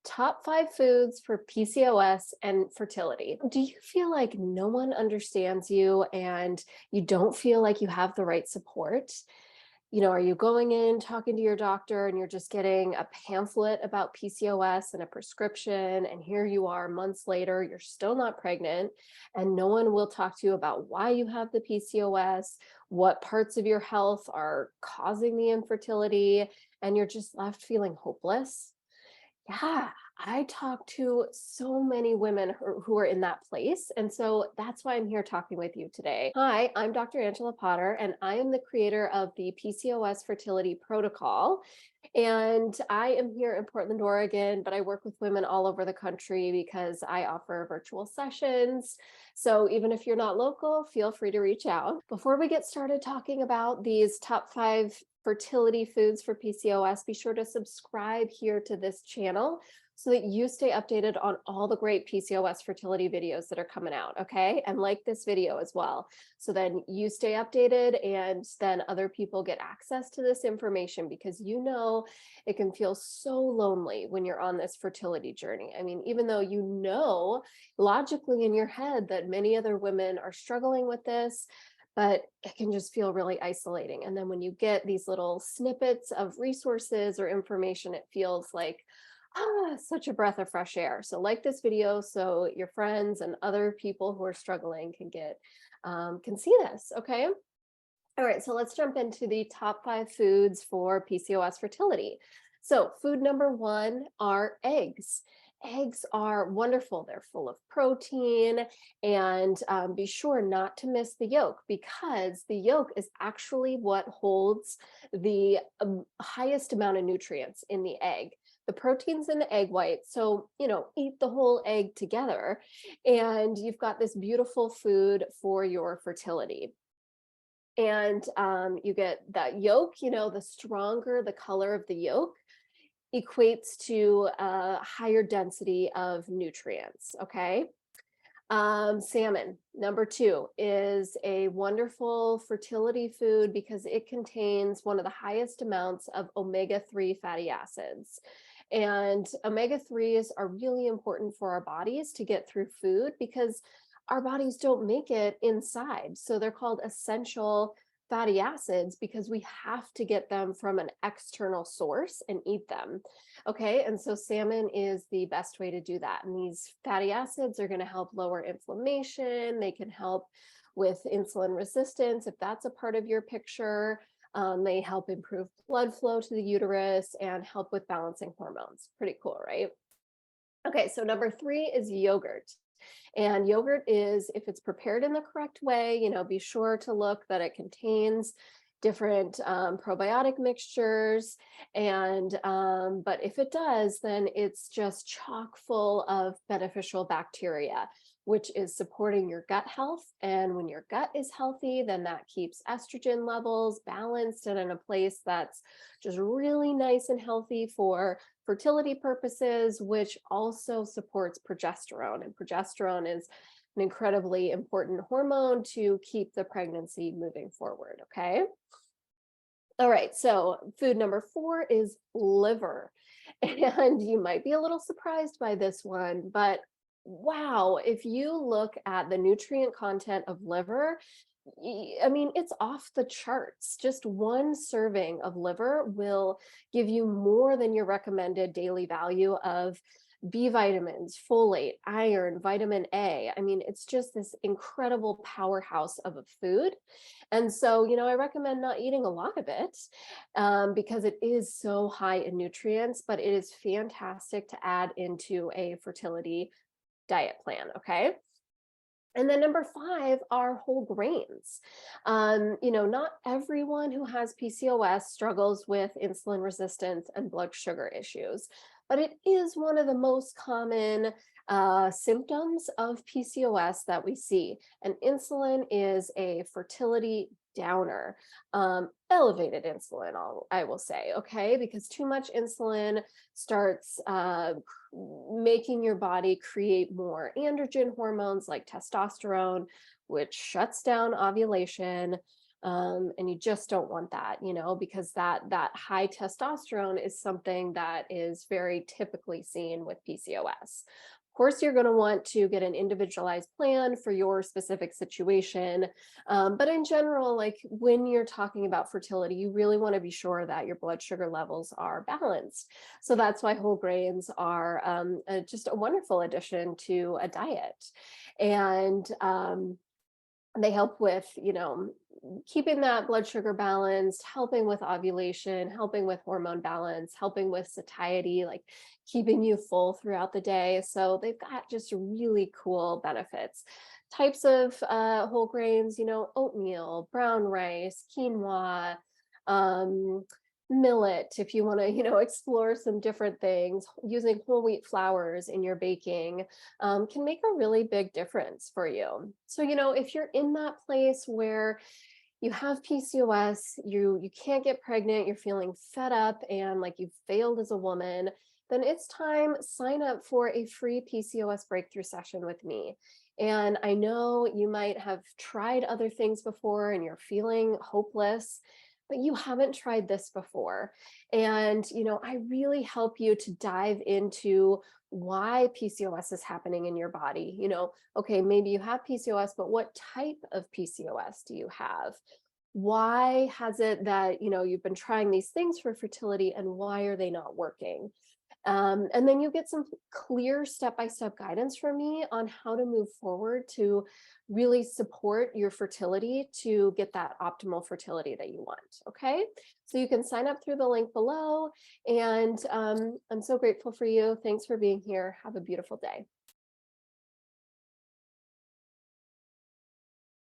Top 5 foods for PCOS and fertility. Do you feel like no one understands you and you don't feel like you have the right support? Are you going in talking to your doctor and you're just getting a pamphlet about PCOS and a prescription, and here you are months later, you're still not pregnant, and no one will talk to you about why you have the PCOS, what parts of your health are causing the infertility, and you're just left feeling hopeless? Yeah, I talk to so many women who are in that place. And so that's why I'm here talking with you today. Hi, I'm Dr. Angela Potter, and I am the creator of the PCOS Fertility Protocol. And I am here in Portland, Oregon, but I work with women all over the country because I offer virtual sessions. So even if you're not local, feel free to reach out. Before we get started talking about these top 5 fertility foods for PCOS, be sure to subscribe here to this channel so that you stay updated on all the great PCOS fertility videos that are coming out, okay? And like this video as well. So then you stay updated and then other people get access to this information, because it can feel so lonely when you're on this fertility journey. I mean, even though you know logically in your head that many other women are struggling with this, but it can just feel really isolating. And then when you get these little snippets of resources or information, it feels like, such a breath of fresh air. So like this video so your friends and other people who are struggling can see this, okay? All right, so let's jump into the top 5 foods for PCOS fertility. So food number 1 are eggs. Eggs are wonderful. They're full of protein, and be sure not to miss the yolk, because the yolk is actually what holds the highest amount of nutrients in the egg. The protein's in the egg white, so eat the whole egg together, and you've got this beautiful food for your fertility. And you get that yolk. The stronger the color of the yolk equates to a higher density of nutrients, okay? Salmon, number 2, is a wonderful fertility food because it contains one of the highest amounts of omega-3 fatty acids. And omega-3s are really important for our bodies to get through food, because our bodies don't make it inside. So they're called essential fatty acids because we have to get them from an external source and eat them. Okay, and so salmon is the best way to do that. And these fatty acids are going to help lower inflammation. They can help with insulin resistance if that's a part of your picture. They help improve blood flow to the uterus and help with balancing hormones. Pretty cool, right? Okay, so number 3 is yogurt. And yogurt is, if it's prepared in the correct way, be sure to look that it contains different probiotic mixtures. And but if it does, then it's just chock full of beneficial bacteria, which is supporting your gut health. And when your gut is healthy, then that keeps estrogen levels balanced and in a place that's just really nice and healthy for fertility purposes, which also supports progesterone. And progesterone is an incredibly important hormone to keep the pregnancy moving forward, okay? All right, so food number 4 is liver. And you might be a little surprised by this one, but wow, if you look at the nutrient content of liver, I mean, it's off the charts. Just one serving of liver will give you more than your recommended daily value of B vitamins, folate, iron, vitamin A. I mean, it's just this incredible powerhouse of a food. And so, I recommend not eating a lot of it because it is so high in nutrients, but it is fantastic to add into a fertility diet plan, okay? And then number 5 are whole grains. Not everyone who has PCOS struggles with insulin resistance and blood sugar issues, but it is one of the most common symptoms of PCOS that we see. And insulin is a fertility downer, elevated insulin, I will say, okay? Because too much insulin starts making your body create more androgen hormones like testosterone, which shuts down ovulation, And you just don't want that, because that high testosterone is something that is very typically seen with PCOS. Of course, you're going to want to get an individualized plan for your specific situation. But in general, like when you're talking about fertility, you really want to be sure that your blood sugar levels are balanced. So that's why whole grains are just a wonderful addition to a diet. And they help with, keeping that blood sugar balanced, helping with ovulation, helping with hormone balance, helping with satiety, like keeping you full throughout the day. So they've got just really cool benefits. Types of whole grains, oatmeal, brown rice, quinoa, um, millet, if you want to, explore some different things, using whole wheat flours in your baking can make a really big difference for you. So, if you're in that place where you have PCOS, you can't get pregnant, you're feeling fed up and like you've failed as a woman, then it's time, sign up for a free PCOS breakthrough session with me. And I know you might have tried other things before and you're feeling hopeless, but you haven't tried this before. And, I really help you to dive into why PCOS is happening in your body. Okay, maybe you have PCOS, but what type of PCOS do you have? Why has it that, you've been trying these things for fertility and why are they not working? And then you get some clear step-by-step guidance from me on how to move forward to really support your fertility to get that optimal fertility that you want. Okay. So you can sign up through the link below. And I'm so grateful for you. Thanks for being here. Have a beautiful day.